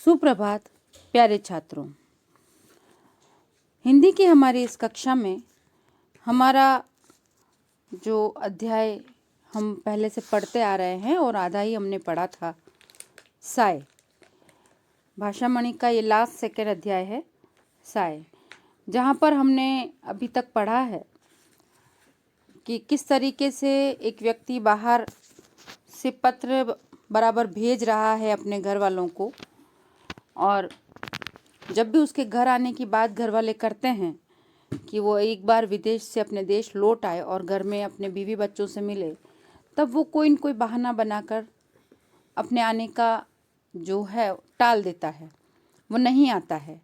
सुप्रभात प्यारे छात्रों। हिंदी की हमारी इस कक्षा में हमारा जो अध्याय हम पहले से पढ़ते आ रहे हैं और आधा ही हमने पढ़ा था, साय। भाषा मणि का ये लास्ट सेकेंड अध्याय है, साय, जहाँ पर हमने अभी तक पढ़ा है कि किस तरीके से एक व्यक्ति बाहर से पत्र बराबर भेज रहा है अपने घर वालों को, और जब भी उसके घर आने की बात घर वाले करते हैं कि वो एक बार विदेश से अपने देश लौट आए और घर में अपने बीवी बच्चों से मिले, तब वो कोई न कोई बहाना बनाकर अपने आने का जो है टाल देता है, वो नहीं आता है।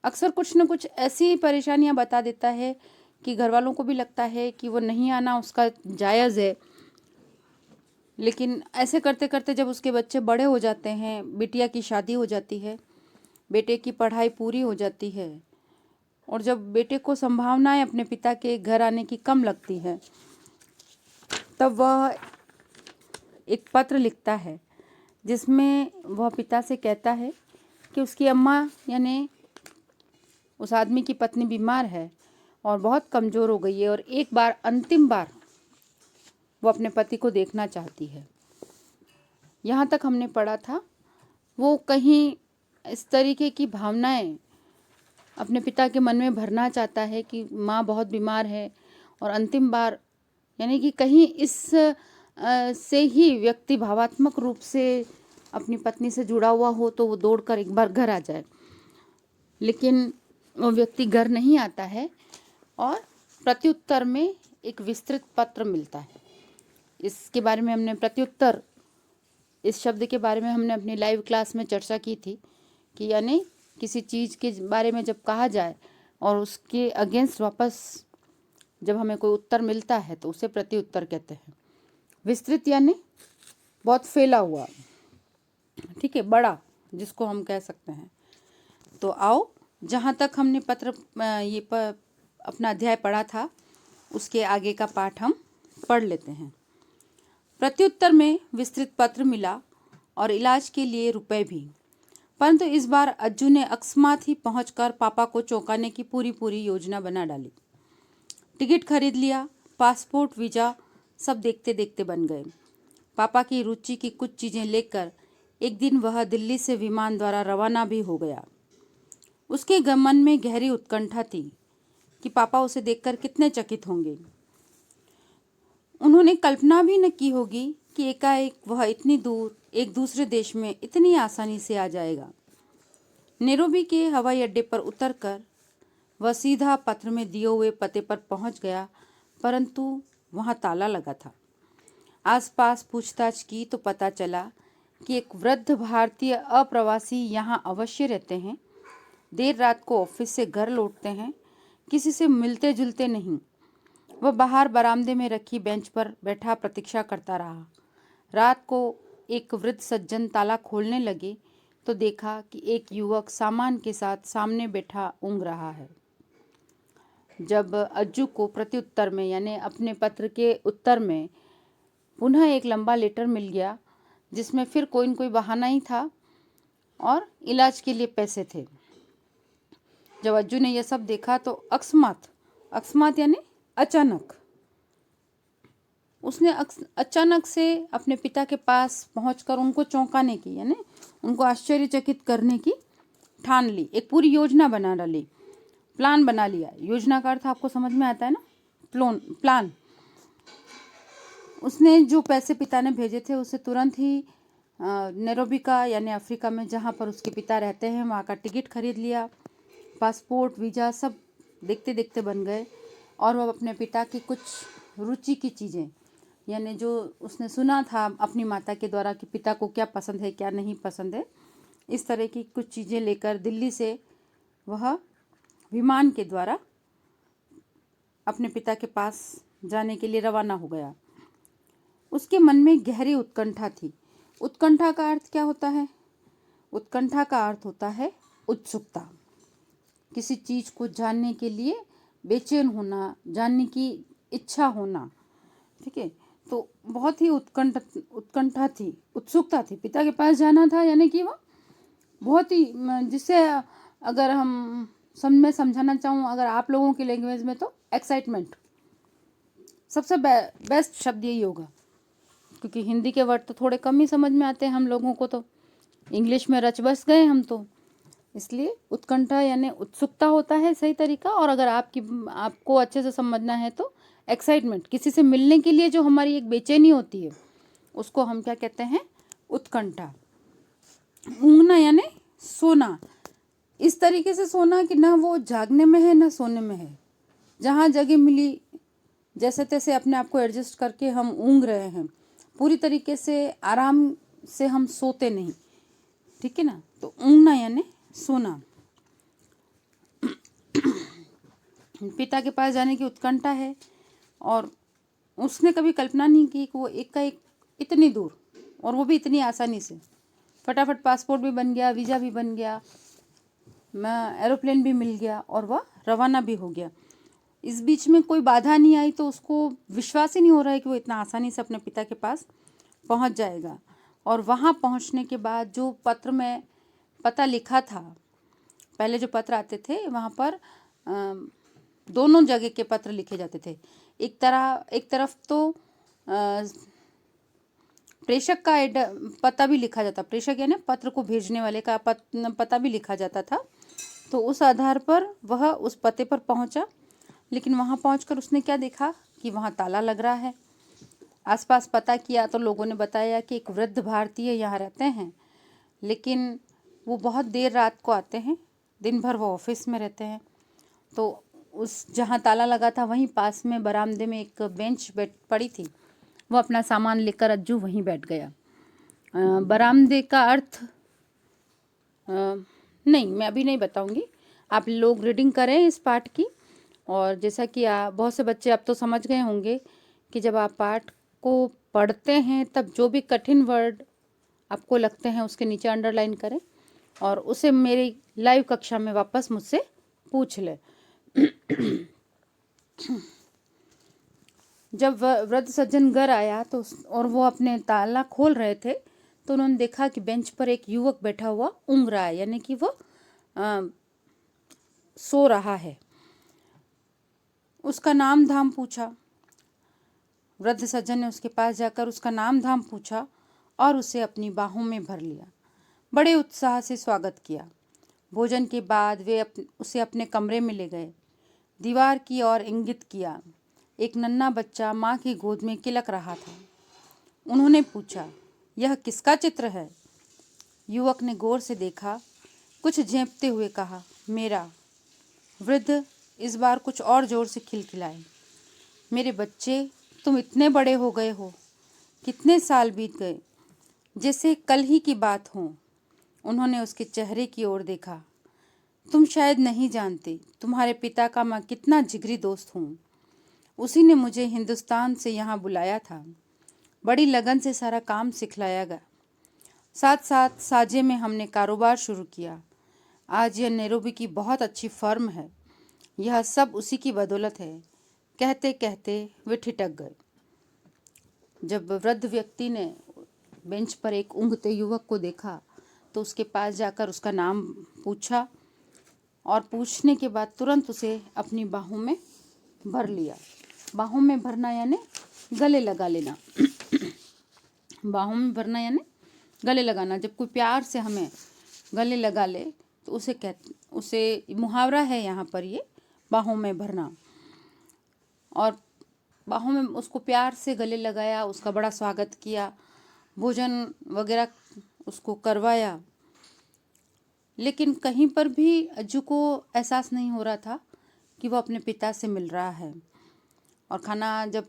अक्सर कुछ न कुछ ऐसी परेशानियां बता देता है कि घर वालों को भी लगता है कि वो नहीं आना उसका जायज़ है। लेकिन ऐसे करते करते जब उसके बच्चे बड़े हो जाते हैं, बिटिया की शादी हो जाती है, बेटे की पढ़ाई पूरी हो जाती है, और जब बेटे को संभावनाएं अपने पिता के घर आने की कम लगती है, तब वह एक पत्र लिखता है जिसमें वह पिता से कहता है कि उसकी अम्मा यानी उस आदमी की पत्नी बीमार है और बहुत कमज़ोर हो गई है, और एक बार अंतिम बार वो अपने पति को देखना चाहती है। यहाँ तक हमने पढ़ा था। वो कहीं इस तरीके की भावनाएं अपने पिता के मन में भरना चाहता है कि माँ बहुत बीमार है, और अंतिम बार यानी कि कहीं इस से ही व्यक्ति भावात्मक रूप से अपनी पत्नी से जुड़ा हुआ हो तो वो दौड़कर एक बार घर आ जाए। लेकिन वो व्यक्ति घर नहीं आता है और प्रत्युत्तर में एक विस्तृत पत्र मिलता है। इसके बारे में हमने प्रत्युत्तर, इस शब्द के बारे में हमने अपनी लाइव क्लास में चर्चा की थी कि यानी किसी चीज़ के बारे में जब कहा जाए और उसके अगेंस्ट वापस जब हमें कोई उत्तर मिलता है तो उसे प्रत्युत्तर कहते हैं। विस्तृत यानी बहुत फैला हुआ, ठीक है, बड़ा, जिसको हम कह सकते हैं। तो आओ, जहाँ तक हमने अपना अध्याय पढ़ा था उसके आगे का पाठ हम पढ़ लेते हैं। प्रत्युत्तर में विस्तृत पत्र मिला और इलाज के लिए रुपए भी, परंतु इस बार अज्जू ने अकस्मात ही पहुंचकर पापा को चौंकाने की पूरी योजना बना डाली। टिकट खरीद लिया, पासपोर्ट, वीज़ा सब देखते देखते बन गए। पापा की रुचि की कुछ चीज़ें लेकर एक दिन वह दिल्ली से विमान द्वारा रवाना भी हो गया। उसके मन में गहरी उत्कंठा थी कि पापा उसे देखकर कितने चकित होंगे। उन्होंने कल्पना भी न की होगी कि एकाएक वह इतनी दूर एक दूसरे देश में इतनी आसानी से आ जाएगा। नैरोबी के हवाई अड्डे पर उतरकर वह सीधा पत्र में दिए हुए पते पर पहुंच गया, परंतु वहां ताला लगा था। आसपास पूछताछ की तो पता चला कि एक वृद्ध भारतीय अप्रवासी यहां अवश्य रहते हैं, देर रात को ऑफिस से घर लौटते हैं, किसी से मिलते जुलते नहीं। वह बाहर बरामदे में रखी बेंच पर बैठा प्रतीक्षा करता रहा। रात को एक वृद्ध सज्जन ताला खोलने लगे तो देखा कि एक युवक सामान के साथ सामने बैठा ऊँघ रहा है। जब अज्जू को प्रत्युत्तर में यानी अपने पत्र के उत्तर में पुनः एक लंबा लेटर मिल गया जिसमें फिर कोई न कोई बहाना ही था और इलाज के लिए पैसे थे। जब अज्जू ने यह सब देखा तो अकस्मात यानी अचानक उसने अचानक से अपने पिता के पास पहुंचकर उनको चौंकाने की यानी उनको आश्चर्यचकित करने की ठान ली। एक पूरी योजना बना डाली, प्लान बना लिया। योजना का अर्थ आपको समझ में आता है ना, प्लान। उसने जो पैसे पिता ने भेजे थे उसे तुरंत ही नैरोबी का यानी अफ्रीका में जहाँ पर उसके पिता रहते हैं वहाँ का टिकट खरीद लिया। पासपोर्ट, वीज़ा सब देखते देखते बन गए, और वह अपने पिता की कुछ रुचि की चीज़ें यानी जो उसने सुना था अपनी माता के द्वारा कि पिता को क्या पसंद है क्या नहीं पसंद है, इस तरह की कुछ चीज़ें लेकर दिल्ली से वह विमान के द्वारा अपने पिता के पास जाने के लिए रवाना हो गया। उसके मन में गहरी उत्कंठा थी। उत्कंठा का अर्थ क्या होता है? उत्कंठा का अर्थ होता है उत्सुकता, किसी चीज़ को जानने के लिए बेचैन होना, जानने की इच्छा होना, ठीक है। तो बहुत ही उत्कंठा थी, उत्सुकता थी। पिता के पास जाना था यानी कि वह बहुत ही जिससे अगर हम मैं समझाना चाहूँ अगर आप लोगों की लैंग्वेज में, तो एक्साइटमेंट सबसे बेस्ट शब्द यही होगा, क्योंकि हिंदी के वर्ड तो थोड़े कम ही समझ में आते हैं हम लोगों को, तो इंग्लिश में रच बस गए हम तो। इसलिए उत्कंठा यानी उत्सुकता होता है सही तरीका। और अगर आपको अच्छे से समझना है तो एक्साइटमेंट, किसी से मिलने के लिए जो हमारी एक बेचैनी होती है उसको हम क्या कहते हैं, उत्कंठा। ऊँघना यानी सोना, इस तरीके से सोना कि ना वो जागने में है ना सोने में है, जहाँ जगह मिली जैसे तैसे अपने आप को एडजस्ट करके हम ऊँघ रहे हैं, पूरी तरीके से आराम से हम सोते नहीं, ठीक है ना। तो ऊँघना यानी सोना। पिता के पास जाने की उत्कंठा है और उसने कभी कल्पना नहीं की कि वो एक का एक इतनी दूर, और वो भी इतनी आसानी से, फटाफट पासपोर्ट भी बन गया, वीज़ा भी बन गया, एरोप्लेन भी मिल गया और वह रवाना भी हो गया। इस बीच में कोई बाधा नहीं आई, तो उसको विश्वास ही नहीं हो रहा है कि वो इतना आसानी से अपने पिता के पास पहुंच जाएगा। और वहां पहुंचने के बाद जो पत्र में पता लिखा था, पहले जो पत्र आते थे वहाँ पर दोनों जगह के पत्र लिखे जाते थे। एक तरफ तो प्रेषक का पता भी लिखा जाता, प्रेषक यानी पत्र को भेजने वाले का पता भी लिखा जाता था। तो उस आधार पर वह उस पते पर पहुंचा, लेकिन वहां पहुंचकर उसने क्या देखा कि वहां ताला लग रहा है। आसपास पता किया तो लोगों ने बताया कि एक वृद्ध भारतीय यहाँ रहते हैं, लेकिन वो बहुत देर रात को आते हैं, दिन भर वो ऑफिस में रहते हैं। तो उस जहाँ ताला लगा था वहीं पास में बरामदे में एक बेंच पड़ी थी, वो अपना सामान लेकर अज्जू वहीं बैठ गया। बरामदे का अर्थ नहीं, मैं अभी नहीं बताऊंगी, आप लोग रीडिंग करें इस पाठ की। और जैसा कि बहुत से बच्चे अब तो समझ गए होंगे कि जब आप पाठ को पढ़ते हैं तब जो भी कठिन वर्ड आपको लगते हैं उसके नीचे अंडरलाइन करें और उसे मेरी लाइव कक्षा में वापस मुझसे पूछ लें। जब वृद्ध सज्जन घर आया तो और वो अपने ताला खोल रहे थे, तो उन्होंने देखा कि बेंच पर एक युवक बैठा हुआ ऊँघ रहा है, यानी कि वो सो रहा है। उसका नाम धाम पूछा। वृद्ध सज्जन ने उसके पास जाकर उसका नाम धाम पूछा और उसे अपनी बाहों में भर लिया। बड़े उत्साह से स्वागत किया। भोजन के बाद वे उसे अपने कमरे में ले गए। दीवार की ओर इंगित किया। एक नन्हा बच्चा माँ की गोद में किलक रहा था। उन्होंने पूछा, यह किसका चित्र है? युवक ने गौर से देखा, कुछ झेंपते हुए कहा, मेरा। वृद्ध इस बार कुछ और जोर से खिलखिलाए, मेरे बच्चे, तुम इतने बड़े हो गए हो, कितने साल बीत गए, जैसे कल ही की बात हो। उन्होंने उसके चेहरे की ओर देखा। तुम शायद नहीं जानते तुम्हारे पिता का मैं कितना जिगरी दोस्त हूँ। उसी ने मुझे हिंदुस्तान से यहाँ बुलाया था। बड़ी लगन से सारा काम सिखलाया गया। साथ साथ साजे में हमने कारोबार शुरू किया। आज यह नैरोबी की बहुत अच्छी फर्म है। यह सब उसी की बदौलत है। कहते कहते वे ठिठक गए। जब वृद्ध व्यक्ति ने बेंच पर एक ऊँघते युवक को देखा तो उसके पास जाकर उसका नाम पूछा और पूछने के बाद तुरंत उसे अपनी बाहों में भर लिया। बाहों में भरना यानी गले लगा लेना। बाहों में भरना यानी गले लगाना। जब कोई प्यार से हमें गले लगा ले तो उसे मुहावरा है यहाँ पर, ये बाहों में भरना। और बाहों में उसको प्यार से गले लगाया, उसका बड़ा स्वागत किया, भोजन वगैरह उसको करवाया। लेकिन कहीं पर भी अज्जू को एहसास नहीं हो रहा था कि वो अपने पिता से मिल रहा है। और खाना जब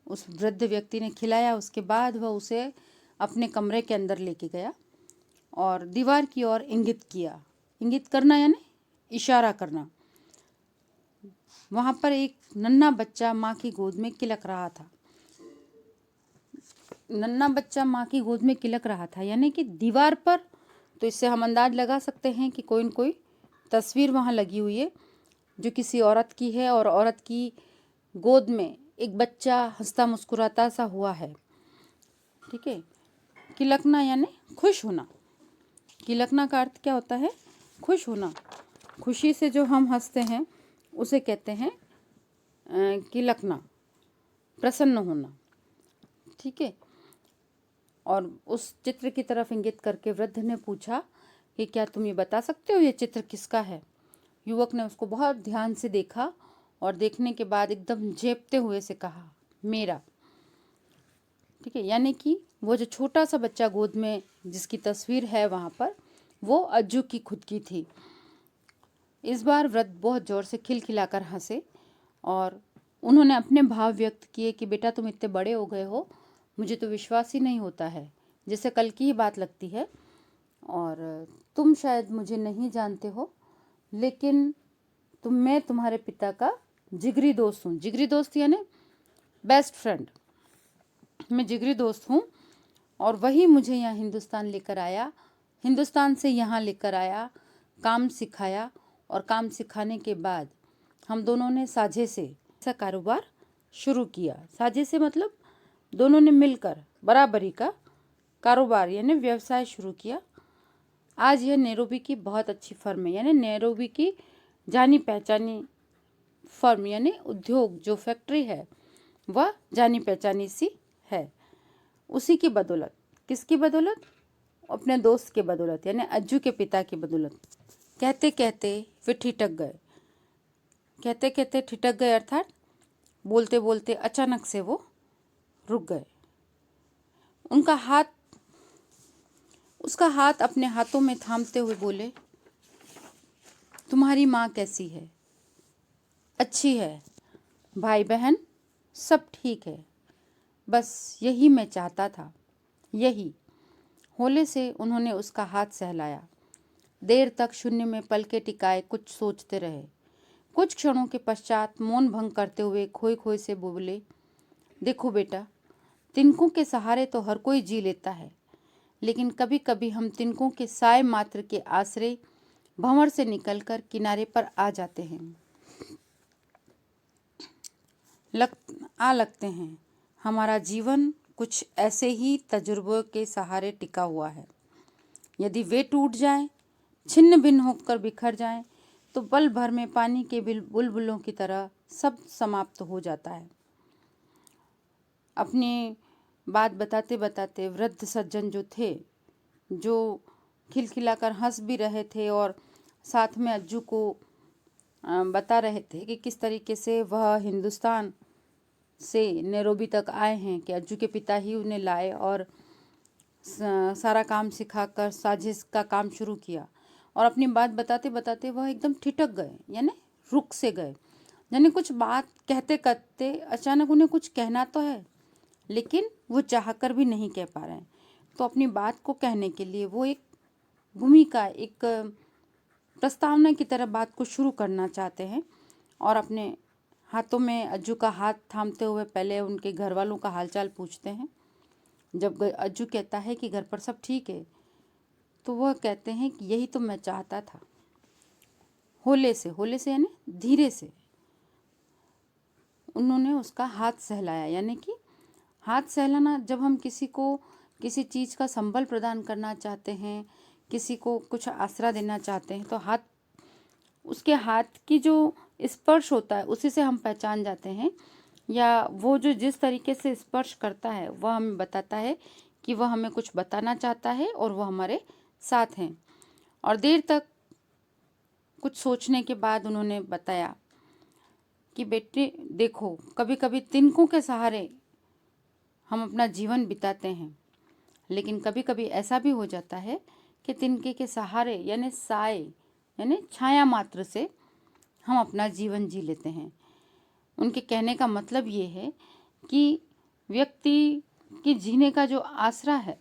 उस वृद्ध व्यक्ति ने खिलाया उसके बाद वह उसे अपने कमरे के अंदर लेके गया और दीवार की ओर इंगित किया। इंगित करना यानी इशारा करना। वहाँ पर एक नन्हा बच्चा माँ की गोद में किलक रहा था। नन्हा बच्चा माँ की गोद में किलक रहा था यानी कि दीवार पर, तो इससे हम अंदाज लगा सकते हैं कि कोई न कोई तस्वीर वहाँ लगी हुई है जो किसी औरत की है और औरत की गोद में एक बच्चा हंसता मुस्कुराता सा हुआ है। ठीक है। किलकना यानी खुश होना। किलकना का अर्थ क्या होता है? खुश होना। खुशी से जो हम हंसते हैं उसे कहते हैं किलकना, प्रसन्न होना। ठीक है। और उस चित्र की तरफ इंगित करके वृद्ध ने पूछा कि क्या तुम ये बता सकते हो ये चित्र किसका है? युवक ने उसको बहुत ध्यान से देखा और देखने के बाद एकदम झेपते हुए से कहा, मेरा। ठीक है, यानी कि वो जो छोटा सा बच्चा गोद में जिसकी तस्वीर है वहाँ पर, वो अज्जू की खुद की थी। इस बार वृद्ध बहुत ज़ोर से खिलखिलाकर हंसे और उन्होंने अपने भाव व्यक्त किए कि बेटा तुम इतने बड़े हो गए हो, मुझे तो विश्वास ही नहीं होता है, जैसे कल की ही बात लगती है। और तुम शायद मुझे नहीं जानते हो, लेकिन मैं तुम्हारे पिता का जिगरी दोस्त हूँ। जिगरी दोस्त यानी बेस्ट फ्रेंड। मैं जिगरी दोस्त हूँ और वही मुझे यहाँ हिंदुस्तान लेकर आया, हिंदुस्तान से यहाँ लेकर आया, काम सिखाया और काम सिखाने के बाद हम दोनों ने साझे से ऐसा कारोबार शुरू किया। साझे से मतलब दोनों ने मिलकर बराबरी का कारोबार यानी व्यवसाय शुरू किया। आज यह नैरोबी की बहुत अच्छी फर्म है, यानी नैरोबी की जानी पहचानी फर्म यानी उद्योग जो फैक्ट्री है वह जानी पहचानी सी है। उसी की बदौलत, किसकी बदौलत? अपने दोस्त के बदौलत यानी अज्जू के पिता की बदौलत। कहते कहते वे ठिठक गए। कहते कहते ठिठक गए अर्थात बोलते बोलते अचानक से वो रुक गए। उसका हाथ अपने हाथों में थामते हुए बोले, तुम्हारी माँ कैसी है? अच्छी है। भाई बहन सब ठीक है। बस यही मैं चाहता था, यही। होले से उन्होंने उसका हाथ सहलाया। देर तक शून्य में पलके टिकाए कुछ सोचते रहे। कुछ क्षणों के पश्चात मौन भंग करते हुए खोए खोए से बोले, देखो बेटा, तिनकों के सहारे तो हर कोई जी लेता है, लेकिन कभी कभी हम तिनकों के साए मात्र के आश्रय भंवर से निकलकर किनारे पर आ जाते हैं, लगते हैं। हमारा जीवन कुछ ऐसे ही तजुर्बों के सहारे टिका हुआ है। यदि वे टूट जाएं, छिन्न भिन्न होकर बिखर जाएं, तो पल भर में पानी के बुलबुलों की तरह सब समाप्त हो जाता है। अपनी बात बताते बताते वृद्ध सज्जन जो थे, जो खिलखिलाकर हंस भी रहे थे और साथ में अज्जू को बता रहे थे कि किस तरीके से वह हिंदुस्तान से नैरोबी तक आए हैं, कि अज्जू के पिता ही उन्हें लाए और सारा काम सिखाकर साजिश का काम शुरू किया। और अपनी बात बताते बताते वह एकदम ठिठक गए, यानी रुक से गए। यानी कुछ बात कहते कहते अचानक उन्हें कुछ कहना तो है, लेकिन वो चाहकर भी नहीं कह पा रहे हैं। तो अपनी बात को कहने के लिए वो एक भूमिका, एक प्रस्तावना की तरह बात को शुरू करना चाहते हैं और अपने हाथों में अज्जू का हाथ थामते हुए पहले उनके घर वालों का हालचाल पूछते हैं। जब अज्जू कहता है कि घर पर सब ठीक है, तो वह कहते हैं कि यही तो मैं चाहता था। होले से यानी धीरे से उन्होंने उसका हाथ सहलाया। यानी कि हाथ सहलाना, जब हम किसी को किसी चीज़ का संबल प्रदान करना चाहते हैं, किसी को कुछ आसरा देना चाहते हैं, तो उसके हाथ की जो स्पर्श होता है उसी से हम पहचान जाते हैं, या वो जो जिस तरीके से स्पर्श करता है वह हमें बताता है कि वह हमें कुछ बताना चाहता है और वह हमारे साथ हैं। और देर तक कुछ सोचने के बाद उन्होंने बताया कि बेटे देखो, कभी कभी तिनकों के सहारे हम अपना जीवन बिताते हैं, लेकिन कभी कभी ऐसा भी हो जाता है कि तिनके के सहारे यानी साए यानी छाया मात्र से हम अपना जीवन जी लेते हैं। उनके कहने का मतलब ये है कि व्यक्ति की जीने का जो आसरा है,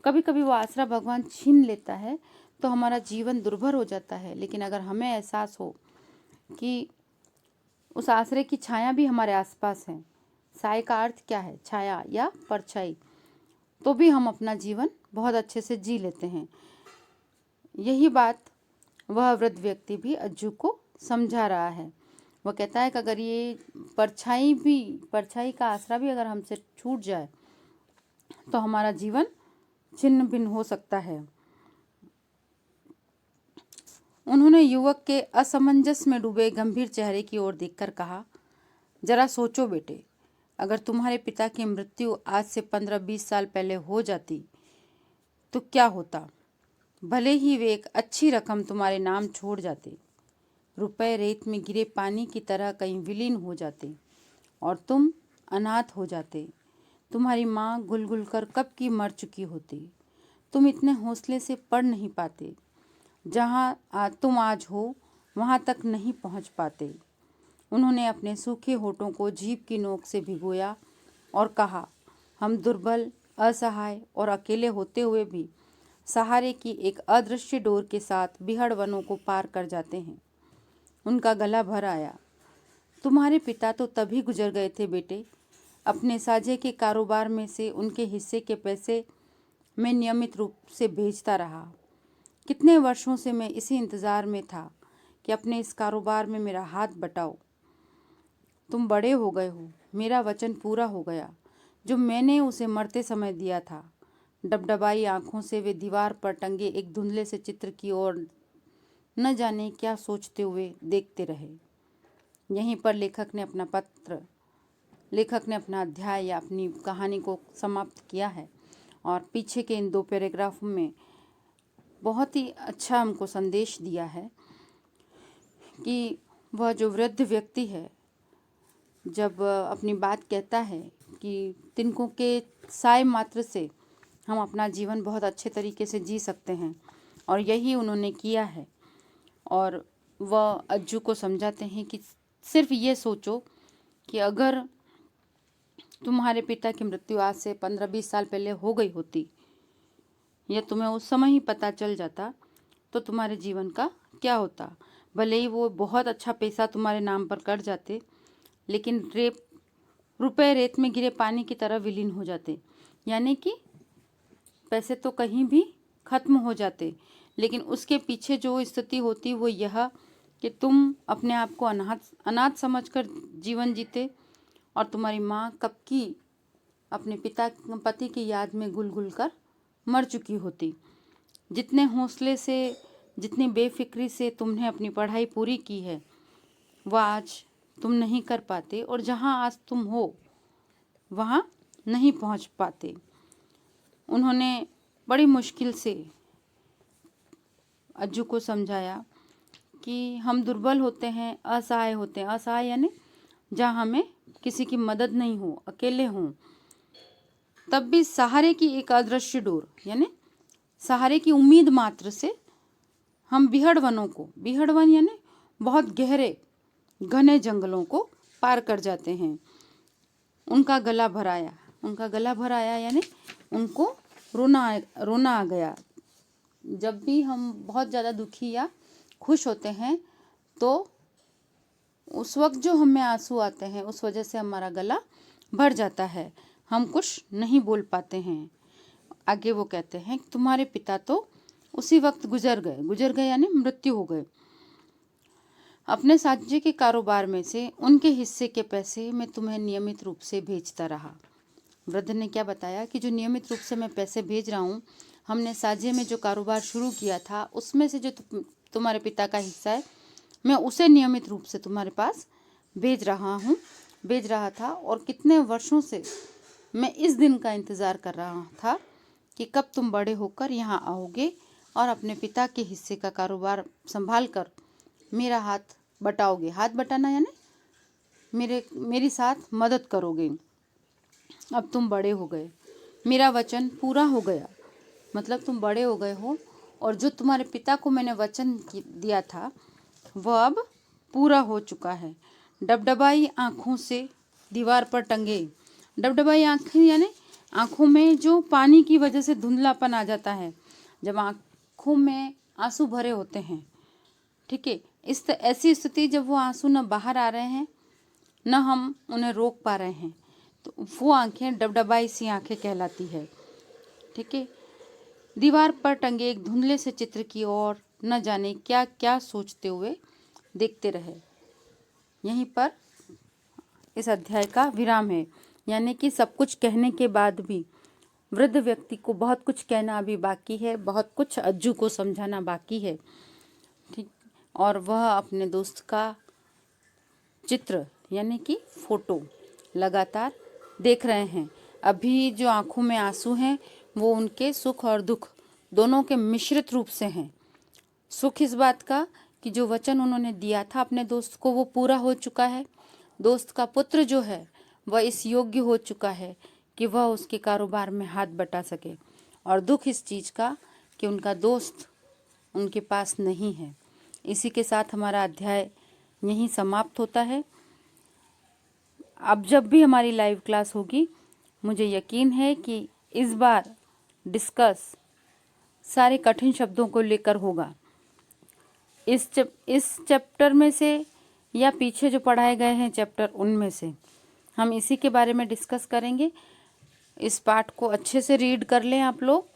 कभी कभी वो आसरा भगवान छीन लेता है तो हमारा जीवन दुर्भर हो जाता है। लेकिन अगर हमें एहसास हो कि उस आसरे की छाया भी हमारे आसपास है, साए का अर्थ क्या है? छाया या परछाई, तो भी हम अपना जीवन बहुत अच्छे से जी लेते हैं। यही बात वह वृद्ध व्यक्ति भी अज्जू को समझा रहा है। वह कहता है कि अगर ये परछाई का आसरा भी अगर हमसे छूट जाए तो हमारा जीवन छिन्न भिन्न हो सकता है। उन्होंने युवक के असमंजस में डूबे गंभीर चेहरे की ओर देखकर कहा, जरा सोचो बेटे, अगर तुम्हारे पिता की मृत्यु आज से 15-20 साल पहले हो जाती तो क्या होता। भले ही वे एक अच्छी रकम तुम्हारे नाम छोड़ जाते, रुपए रेत में गिरे पानी की तरह कहीं विलीन हो जाते और तुम अनाथ हो जाते। तुम्हारी माँ गुल गुल कर कब की मर चुकी होती। तुम इतने हौसले से पढ़ नहीं पाते, जहाँ तुम आज हो वहाँ तक नहीं पहुँच पाते। उन्होंने अपने सूखे होठों को जीभ की नोक से भिगोया और कहा, हम दुर्बल, असहाय और अकेले होते हुए भी सहारे की एक अदृश्य डोर के साथ बिहड़ वनों को पार कर जाते हैं। उनका गला भर आया। तुम्हारे पिता तो तभी गुजर गए थे बेटे। अपने साझे के कारोबार में से उनके हिस्से के पैसे मैं नियमित रूप से भेजता रहा। कितने वर्षों से मैं इसी इंतज़ार में था कि अपने इस कारोबार में मेरा हाथ बटाओ। तुम बड़े हो गए हो, मेरा वचन पूरा हो गया जो मैंने उसे मरते समय दिया था। डबडबाई आंखों से वे दीवार पर टंगे एक धुंधले से चित्र की ओर न जाने क्या सोचते हुए देखते रहे। यहीं पर लेखक ने अपना अध्याय या अपनी कहानी को समाप्त किया है और पीछे के इन 2 पैराग्राफ में बहुत ही अच्छा हमको संदेश दिया है कि वह जो वृद्ध व्यक्ति है जब अपनी बात कहता है कि तिनकों के साय मात्र से हम अपना जीवन बहुत अच्छे तरीके से जी सकते हैं और यही उन्होंने किया है। और वह अज्जू को समझाते हैं कि सिर्फ ये सोचो कि अगर तुम्हारे पिता की मृत्यु आज से 15-20 साल पहले हो गई होती या तुम्हें उस समय ही पता चल जाता तो तुम्हारे जीवन का क्या होता। भले ही वो बहुत अच्छा पैसा तुम्हारे नाम पर कर जाते, लेकिन रुपए रेत में गिरे पानी की तरह विलीन हो जाते। यानी कि पैसे तो कहीं भी खत्म हो जाते, लेकिन उसके पीछे जो स्थिति होती वो यह कि तुम अपने आप को अनाथ समझकर जीवन जीते और तुम्हारी माँ कब की अपने पति की याद में गुल गुल कर मर चुकी होती। जितने हौसले से, जितनी बेफिक्री से तुमने अपनी पढ़ाई पूरी की है वह आज तुम नहीं कर पाते और जहाँ आज तुम हो वहाँ नहीं पहुँच पाते। उन्होंने बड़ी मुश्किल से अज्जू को समझाया कि हम दुर्बल होते हैं, असहाय होते हैं। असहाय यानी जहाँ हमें किसी की मदद नहीं हो, अकेले हों, तब भी सहारे की एक अदृश्य डोर यानी सहारे की उम्मीद मात्र से हम बिहड़ वन यानी बहुत गहरे घने जंगलों को पार कर जाते हैं। उनका गला भर आया यानी उनको रोना आ गया। जब भी हम बहुत ज़्यादा दुखी या खुश होते हैं तो उस वक्त जो हमें आंसू आते हैं उस वजह से हमारा गला भर जाता है, हम कुछ नहीं बोल पाते हैं। आगे वो कहते हैं कि तुम्हारे पिता तो उसी वक्त गुजर गए यानी मृत्यु हो गए। अपने साझे के कारोबार में से उनके हिस्से के पैसे मैं तुम्हें नियमित रूप से भेजता रहा। वृद्ध ने क्या बताया कि जो नियमित रूप से मैं पैसे भेज रहा हूँ, हमने साझे में जो कारोबार शुरू किया था उसमें से जो तुम्हारे पिता का हिस्सा है मैं उसे नियमित रूप से तुम्हारे पास भेज रहा था। और कितने वर्षों से मैं इस दिन का इंतज़ार कर रहा था कि कब तुम बड़े होकर यहाँ आओगे और अपने पिता के हिस्से का कारोबार संभाल कर मेरा हाथ बटाओगे। हाथ बटाना यानी मेरी साथ मदद करोगे। अब तुम बड़े हो गए, मेरा वचन पूरा हो गया। मतलब तुम बड़े हो गए हो और जो तुम्हारे पिता को मैंने वचन दिया था वह अब पूरा हो चुका है। डबडबाई आँखों से दीवार पर टंगे। डबडबाई आँखें यानी आँखों में जो पानी की वजह से धुंधलापन आ जाता है, जब आँखों में आंसू भरे होते हैं, ठीक है, ऐसी स्थिति जब वो आंसू न बाहर आ रहे हैं न हम उन्हें रोक पा रहे हैं, तो वो आंखें डबडबाई सी आंखें कहलाती है। ठीक है, दीवार पर टंगे एक धुंधले से चित्र की ओर न जाने क्या क्या सोचते हुए देखते रहे। यहीं पर इस अध्याय का विराम है। यानी कि सब कुछ कहने के बाद भी वृद्ध व्यक्ति को बहुत कुछ कहना अभी बाकी है, बहुत कुछ अज्जू को समझाना बाकी है। ठीक। और वह अपने दोस्त का चित्र यानी कि फोटो लगातार देख रहे हैं। अभी जो आंखों में आंसू हैं वो उनके सुख और दुख दोनों के मिश्रित रूप से हैं। सुख इस बात का कि जो वचन उन्होंने दिया था अपने दोस्त को वो पूरा हो चुका है। दोस्त का पुत्र जो है वह इस योग्य हो चुका है कि वह उसके कारोबार में हाथ बटा सके। और दुख इस चीज़ का कि उनका दोस्त उनके पास नहीं है। इसी के साथ हमारा अध्याय यहीं समाप्त होता है। अब जब भी हमारी लाइव क्लास होगी, मुझे यकीन है कि इस बार डिस्कस सारे कठिन शब्दों को लेकर होगा। इस चैप्टर में से या पीछे जो पढ़ाए गए हैं चैप्टर उनमें से हम इसी के बारे में डिस्कस करेंगे। इस पाठ को अच्छे से रीड कर लें आप लोग।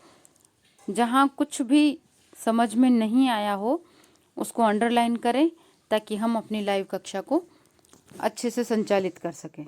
जहाँ कुछ भी समझ में नहीं आया हो उसको अंडरलाइन करें ताकि हम अपनी लाइव कक्षा को अच्छे से संचालित कर सकें।